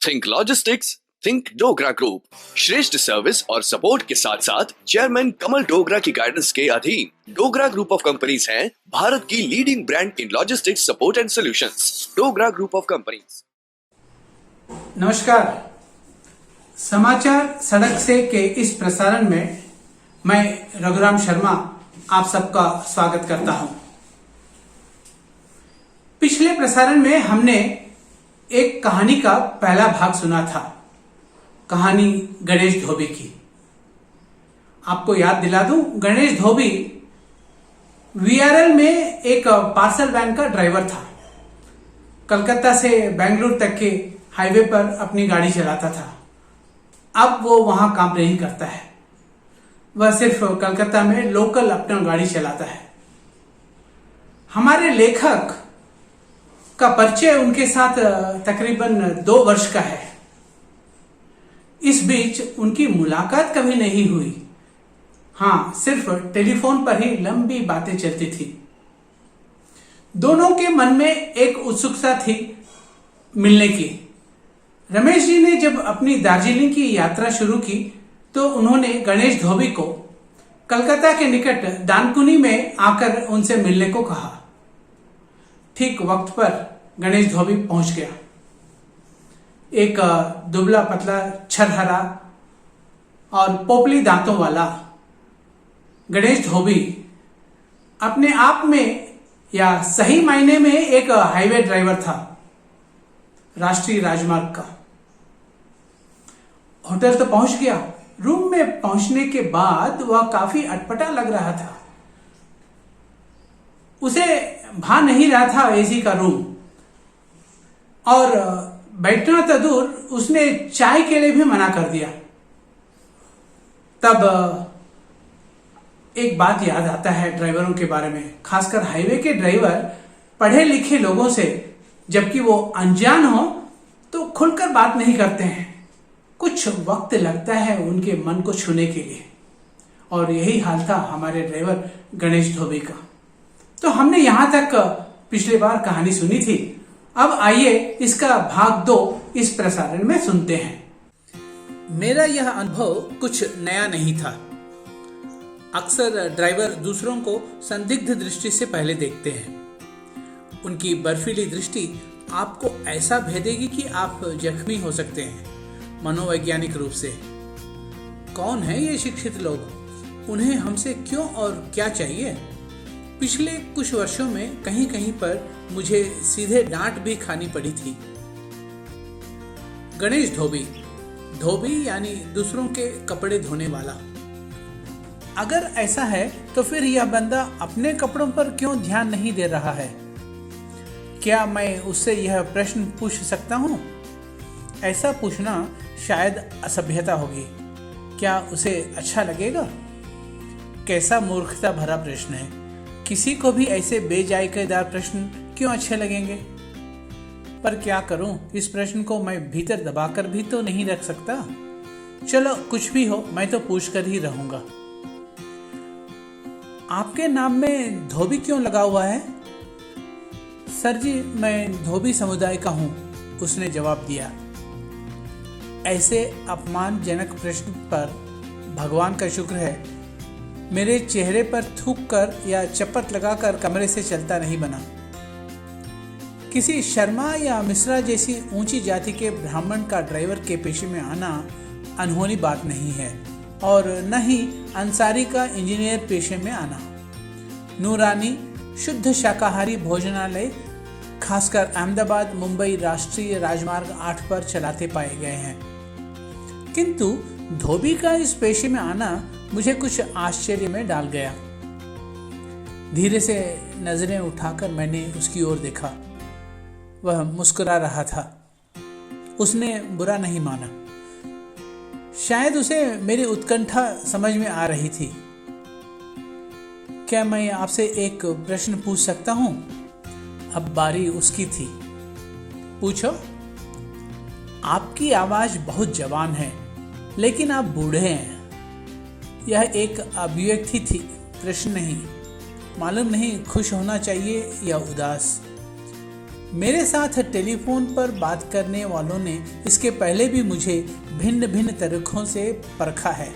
Think logistics, think Dogra group. श्रेष्ठ service और support के साथ साथ चेयरमैन कमल डोगरा की गाइडेंस के अधीन डोगरा ग्रुप ऑफ कंपनीज हैं भारत की leading brand in logistics support and solutions. Dogra group of companies. नमस्कार। समाचार सड़क से के इस प्रसारण में मैं रघुराम शर्मा आप सबका स्वागत करता हूं। पिछले प्रसारण में हमने एक कहानी का पहला भाग सुना था, कहानी गणेश धोबी की। आपको याद दिला दूं, गणेश धोबी वीआरएल में एक पार्सल वैन का ड्राइवर था। कलकत्ता से बेंगलुरु तक के हाईवे पर अपनी गाड़ी चलाता था। अब वो वहां काम नहीं करता है, वह सिर्फ कलकत्ता में लोकल अपना गाड़ी चलाता है। हमारे लेखक का परिचय उनके साथ तकरीबन 2 वर्ष का है। इस बीच उनकी मुलाकात कभी नहीं हुई। हाँ, सिर्फ टेलीफोन पर ही लंबी बातें चलती थी। दोनों के मन में एक उत्सुकता थी मिलने की। रमेश जी ने जब अपनी दार्जिलिंग की यात्रा शुरू की तो उन्होंने गणेश धोबी को कलकत्ता के निकट दानकुनी में आकर उनसे मिलने को कहा। ठीक वक्त पर गणेश धोबी पहुंच गया। एक दुबला पतला, छरहरा और पोपली दांतों वाला गणेश धोबी अपने आप में या सही मायने में एक हाईवे ड्राइवर था, राष्ट्रीय राजमार्ग का। होटल तो पहुंच गया। रूम में पहुंचने के बाद वह काफी अटपटा लग रहा था। उसे भा नहीं रहा था एसी का रूम, और बैठना तो दूर, उसने चाय के लिए भी मना कर दिया। तब एक बात याद आता है ड्राइवरों के बारे में, खासकर हाईवे के ड्राइवर पढ़े लिखे लोगों से जबकि वो अनजान हो तो खुलकर बात नहीं करते हैं। कुछ वक्त लगता है उनके मन को छूने के लिए, और यही हाल था हमारे ड्राइवर गणेश धोबी का। तो हमने यहां तक पिछले बार कहानी सुनी थी। अब आइए इसका भाग 2 इस प्रसारण में सुनते हैं। मेरा यह अनुभव कुछ नया नहीं था। अक्सर ड्राइवर दूसरों को संदिग्ध दृष्टि से पहले देखते हैं। उनकी बर्फीली दृष्टि आपको ऐसा भेदेगी कि आप जख्मी हो सकते हैं मनोवैज्ञानिक रूप से। कौन है ये शिक्षित लोग? उन्हें हमसे क्यों और क्या चाहिए? पिछले कुछ वर्षों में कहीं कहीं पर मुझे सीधे डांट भी खानी पड़ी थी। गणेश धोबी, धोबी यानी दूसरों के कपड़े धोने वाला। अगर ऐसा है तो फिर यह बंदा अपने कपड़ों पर क्यों ध्यान नहीं दे रहा है? क्या मैं उससे यह प्रश्न पूछ सकता हूँ? ऐसा पूछना शायद असभ्यता होगी। क्या उसे अच्छा लगेगा? कैसा मूर्खता भरा प्रश्न है। किसी को भी ऐसे बेजायकेदार प्रश्न क्यों अच्छे लगेंगे? पर क्या करूं, इस प्रश्न को मैं भीतर दबाकर भी तो नहीं रख सकता। चलो कुछ भी हो, मैं तो पूछकर ही रहूंगा। आपके नाम में धोबी क्यों लगा हुआ है? सर जी, मैं धोबी समुदाय का हूं, उसने जवाब दिया। ऐसे अपमानजनक प्रश्न पर भगवान का शुक्र है मेरे चेहरे पर थूक कर या चपत लगाकर कमरे से चलता नहीं बना। किसी शर्मा या मिश्रा जैसी ऊंची जाति के ब्राह्मण का ड्राइवर के पेशे में आना अनहोनी बात नहीं है, और न ही अंसारी का इंजीनियर पेशे में आना। नूरानी शुद्ध शाकाहारी भोजनालय खासकर अहमदाबाद मुंबई राष्ट्रीय राजमार्ग 8 पर चलाते पाए गए हैं। किंतु धोबी का इस पेशे में आना मुझे कुछ आश्चर्य में डाल गया। धीरे से नजरें उठाकर मैंने उसकी ओर देखा। वह मुस्कुरा रहा था। उसने बुरा नहीं माना। शायद उसे मेरी उत्कंठा समझ में आ रही थी। क्या मैं आपसे एक प्रश्न पूछ सकता हूं? अब बारी उसकी थी। पूछो। आपकी आवाज बहुत जवान है, लेकिन आप बूढ़े हैं। यह एक अभिव्यक्ति थी, प्रश्न नहीं। मालूम नहीं खुश होना चाहिए या उदास। मेरे साथ टेलीफोन पर बात करने वालों ने इसके पहले भी मुझे भिन्न भिन्न तरीकों से परखा है।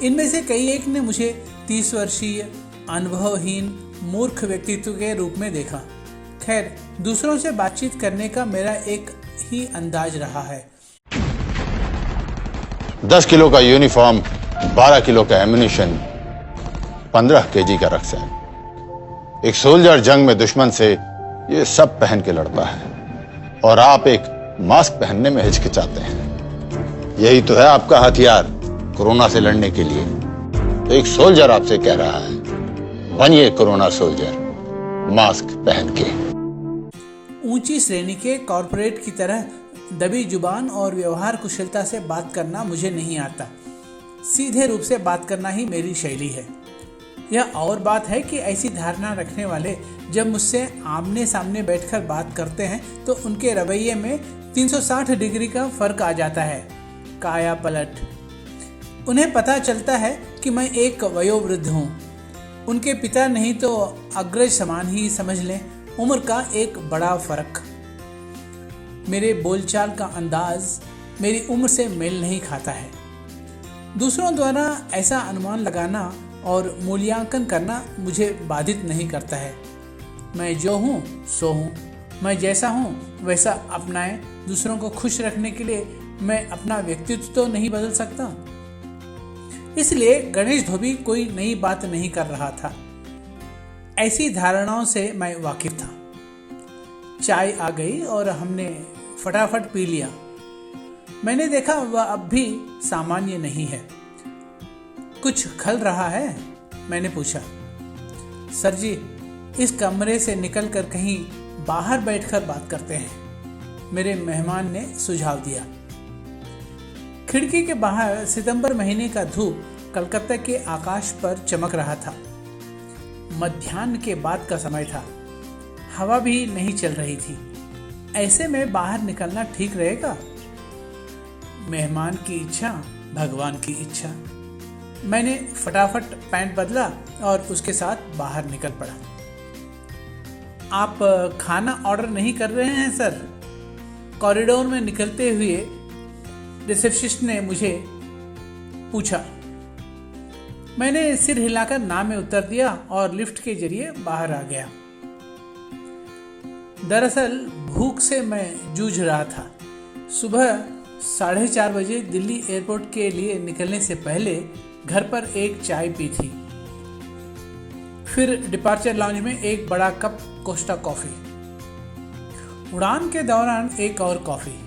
इनमें से कई एक ने मुझे 30 वर्षीय अनुभवहीन मूर्ख व्यक्तित्व के रूप में देखा। खैर, दूसरों से बातचीत करने का मेरा एक ही अंदाज रहा है। 10 किलो का यूनिफॉर्म, 12 किलो का एम्युनिशन, 15 केजी का रक्सैन। एक सोल्जर जंग में दुश्मन से ये सब पहन के लड़ता है और आप एक मास्क पहनने में हिचकिचाते हैं। यही तो है आपका हथियार कोरोना से लड़ने के लिए। तो एक सोल्जर आपसे कह रहा है, बनिए कोरोना सोल्जर, मास्क पहन के। ऊंची श्रेणी के कॉरपोरेट की तरह दबी जुबान और व्यवहार कुशलता से बात करना मुझे नहीं आता। सीधे रूप से बात करना ही मेरी शैली है। यह और बात है कि ऐसी धारणा रखने वाले जब मुझसे आमने सामने बैठकर बात करते हैं तो उनके रवैये में 360 डिग्री का फर्क आ जाता है। काया पलट। उन्हें पता चलता है कि मैं एक वयोवृद्ध हूँ। उनके पिता नहीं तो अग्रज समान ही समझ लें। उम्र का एक बड़ा फर्क। मेरे बोलचाल का अंदाज मेरी उम्र से मेल नहीं खाता है। दूसरों द्वारा ऐसा अनुमान लगाना और मूल्यांकन करना मुझे बाधित नहीं करता है। मैं जो हूँ सो हूँ। मैं जैसा हूँ वैसा अपनाएं। दूसरों को खुश रखने के लिए मैं अपना व्यक्तित्व तो नहीं बदल सकता। इसलिए गणेश धोबी कोई नई बात नहीं कर रहा था। ऐसी धारणाओं से मैं वाकिफ था। चाय आ गई और हमने फटाफट पी लिया। मैंने देखा वह अब भी सामान्य नहीं है। कुछ खल रहा है? मैंने पूछा। सर जी, इस कमरे से निकलकर कहीं बाहर बैठकर बात करते हैं, मेरे मेहमान ने सुझाव दिया। खिड़की के बाहर सितंबर महीने का धूप कलकत्ता के आकाश पर चमक रहा था। मध्याह्न के बाद का समय था। हवा भी नहीं चल रही थी। ऐसे में बाहर निकलना ठीक रहेगा? मेहमान की इच्छा, भगवान की इच्छा। मैंने फटाफट पैंट बदला और उसके साथ बाहर निकल पड़ा। आप खाना ऑर्डर नहीं कर रहे हैं सर? कॉरिडोर में निकलते हुए रिसेप्शनिस्ट ने मुझे पूछा। मैंने सिर हिलाकर ना में उत्तर दिया और लिफ्ट के जरिए बाहर आ गया। दरअसल भूख से मैं जूझ रहा था। सुबह 4:30 बजे दिल्ली एयरपोर्ट के लिए निकलने से पहले घर पर एक चाय पी थी। फिर डिपार्चर लाउंज में एक बड़ा कप कोस्टा कॉफी। उड़ान के दौरान एक और कॉफी।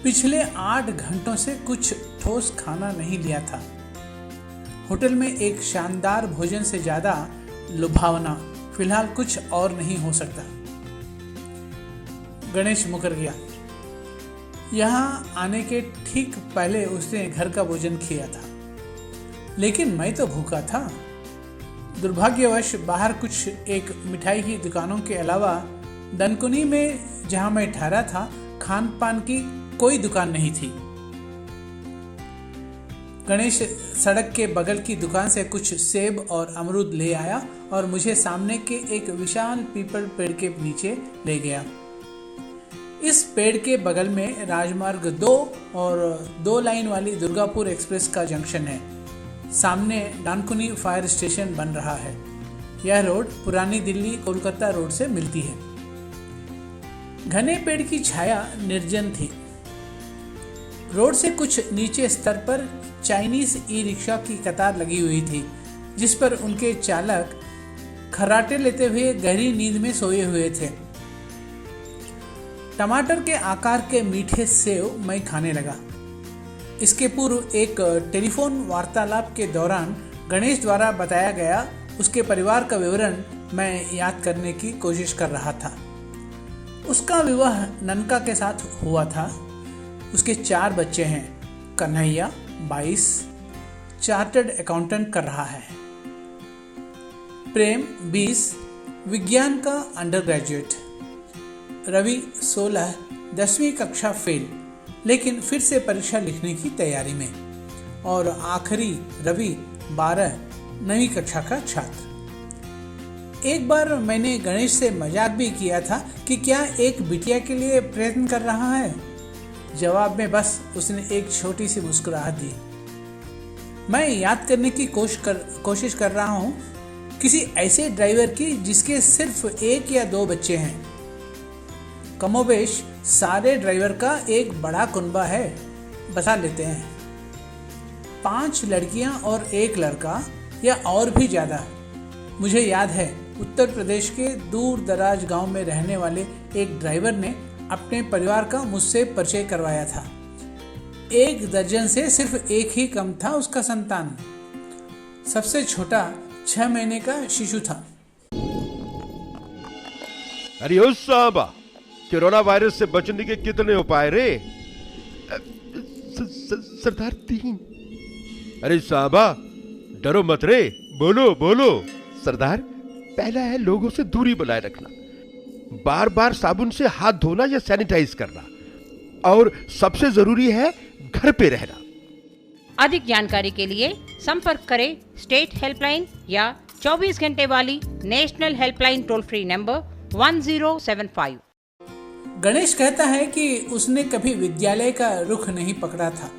पिछले 8 घंटों से कुछ ठोस खाना नहीं लिया था। होटल में एक शानदार भोजन से ज्यादा लुभावना फिलहाल कुछ और नहीं हो सकता। गणेश मुकर गया। यहाँ आने के ठीक पहले उसने घर का भोजन किया था, लेकिन मैं तो भूखा था। दुर्भाग्यवश बाहर कुछ एक मिठाई की दुकानों के अलावा दनकुनी में जहाँ मैं ठहरा था खान पान की कोई दुकान नहीं थी। गणेश सड़क के बगल की दुकान से कुछ सेब और अमरूद ले आया और मुझे सामने के एक विशाल पीपल पेड़ के नीचे ले गया। इस पेड़ के बगल में राजमार्ग 2 और 2 लाइन वाली दुर्गापुर एक्सप्रेस का जंक्शन है। सामने डानकुनी फायर स्टेशन बन रहा है। यह रोड पुरानी दिल्ली कोलकाता रोड से मिलती है। घने पेड़ की छाया निर्जन थी। रोड से कुछ नीचे स्तर पर चाइनीज ई रिक्शा की कतार लगी हुई थी, जिस पर उनके चालक खर्राटे लेते हुए गहरी नींद में सोए हुए थे। टमाटर के आकार के मीठे सेव मैं खाने लगा। इसके पूर्व एक टेलीफोन वार्तालाप के दौरान गणेश द्वारा बताया गया उसके परिवार का विवरण मैं याद करने की कोशिश कर रहा था। उसका विवाह ननका के साथ हुआ था। उसके 4 बच्चे हैं। कन्हैया 22 चार्टर्ड अकाउंटेंट कर रहा है। प्रेम 20 विज्ञान का अंडर ग्रेजुएट। रवि 16 10वीं कक्षा फेल, लेकिन फिर से परीक्षा लिखने की तैयारी में। और आखिरी रवि 12 9वीं कक्षा का छात्र। एक बार मैंने गणेश से मजाक भी किया था कि क्या एक बिटिया के लिए प्रयत्न कर रहा है। जवाब में बस उसने एक छोटी सी मुस्कुराहट दी। मैं याद करने की कोशिश कर रहा हूँ किसी ऐसे ड्राइवर की जिसके सिर्फ 1 या 2 बच्चे हैं। कमोबेश सारे ड्राइवर का एक बड़ा कुनबा है, बता लेते हैं। 5 लड़कियां और 1 लड़का या और भी ज़्यादा। मुझे याद है उत्तर प्रदेश के दूर दराज गांव में रहने वाले एक ड्राइवर ने अपने परिवार का मुझसे परिचय करवाया था। 1 दर्जन से सिर्फ 1 ही कम था उसका संतान। सबसे छोटा 6 महीने का शिशु था। अरे ओ साहबा, कोरोना वायरस से बचने के कितने उपाय रे? सरदार 3। अरे साहबा डरो मत रे, बोलो बोलो। सरदार, पहला है लोगों से दूरी बनाए रखना, बार बार साबुन से हाथ धोना या सैनिटाइज करना, और सबसे जरूरी है घर पे रहना। अधिक जानकारी के लिए संपर्क करें स्टेट हेल्पलाइन या 24 घंटे वाली national helpline toll free number 1075। Ganesh कहता है कि उसने कभी विद्यालय का रुख नहीं पकड़ा था,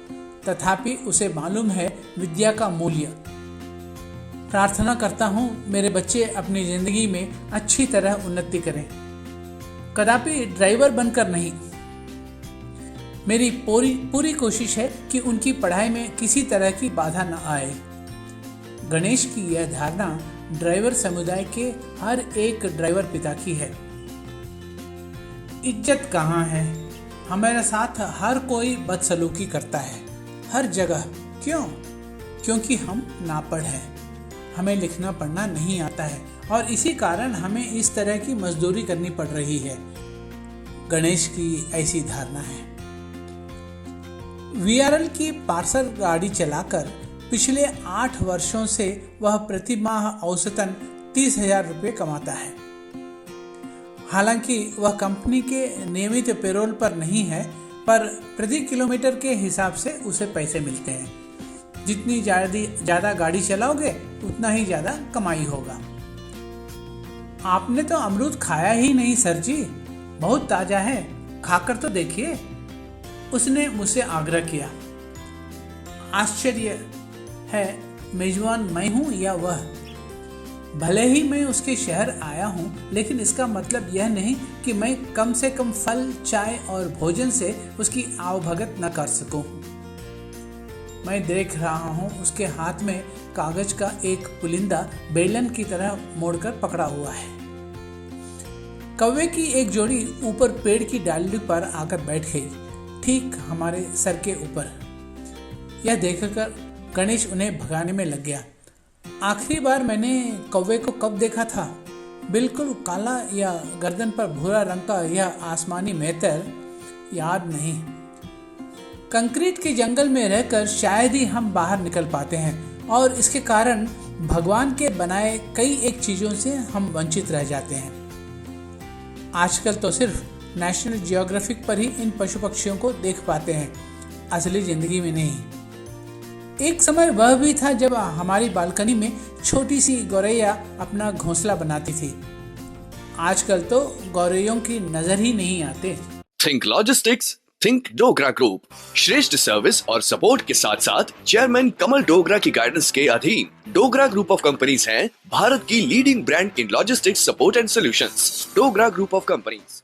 तथापि उसे मालूम है विद्या का मूल्य। प्रार्थना करता हूँ मेरे बच्चे अपनी जिंदगी में अच्छी तरह उन्नति करें, कदापि ड्राइवर बनकर नहीं। मेरी पूरी कोशिश है कि उनकी पढ़ाई में किसी तरह की बाधा न आए। गणेश की यह धारणा ड्राइवर समुदाय के हर एक ड्राइवर पिता की है। इज्जत कहाँ है? हमारे साथ हर कोई बदसलूकी करता है, हर जगह। क्यों? क्योंकि हम नापढ़ हैं, हमें लिखना पढ़ना नहीं आता है और इसी कारण हमें इस तरह की मजदूरी करनी पड़ रही है। गणेश की ऐसी धारणा है। VRL की पार्सल गाड़ी चलाकर पिछले 8 वर्षों से वह प्रति माह औसतन 30,000 रुपये कमाता है। हालांकि वह कंपनी के नियमित पेरोल पर नहीं है, पर प्रति किलोमीटर के हिसाब से उसे पैसे मिलते हैं। जितनी ज़्यादा गाड़ी चलाओगे उतना ही ज़्यादा कमाई होगा। आपने तो अमरूद खाया ही नहीं सर जी, बहुत ताज़ा है, खाकर तो देखिए, उसने मुझसे आग्रह किया। आश्चर्य है, मेजबान मैं हूँ या वह? भले ही मैं उसके शहर आया हूँ, लेकिन इसका मतलब यह नहीं कि मैं कम से कम फल, चाय और भोजन से उसकी आवभगत न कर सकूं। मैं देख रहा हूँ उसके हाथ में कागज का एक पुलिंदा बेलन की तरह मोड़कर पकड़ा हुआ है। कौवे की एक जोड़ी ऊपर पेड़ की डाली पर आकर बैठ गई, ठीक हमारे सर के ऊपर। यह देखकर गणेश उन्हें भगाने में लग गया। आखिरी बार मैंने कौवे को कब देखा था? बिल्कुल काला या गर्दन पर भूरा रंग का यह आसमानी मेहतर, याद नहीं। कंक्रीट के जंगल में रहकर शायद ही हम बाहर निकल पाते हैं और इसके कारण भगवान के बनाए कई एक चीज़ों से हम वंचित रह जाते हैं। आजकल तो सिर्फ नेशनल जियोग्राफिक पर ही इन पशु पक्षियों को देख पाते हैं, असली जिंदगी में नहीं। एक समय वह भी था जब हमारी बालकनी में छोटी सी गौरैया अपना घोंसला बनाती थी। आजकल तो गौरैयों की नजर ही नहीं आते। Think logistics, think Dogra group श्रेष्ठ सर्विस और सपोर्ट के साथ साथ चेयरमैन कमल डोगरा की गाइडेंस के अधीन डोगरा ग्रुप ऑफ कंपनीज हैं भारत की leading brand in logistics support and solutions. Dogra group of companies.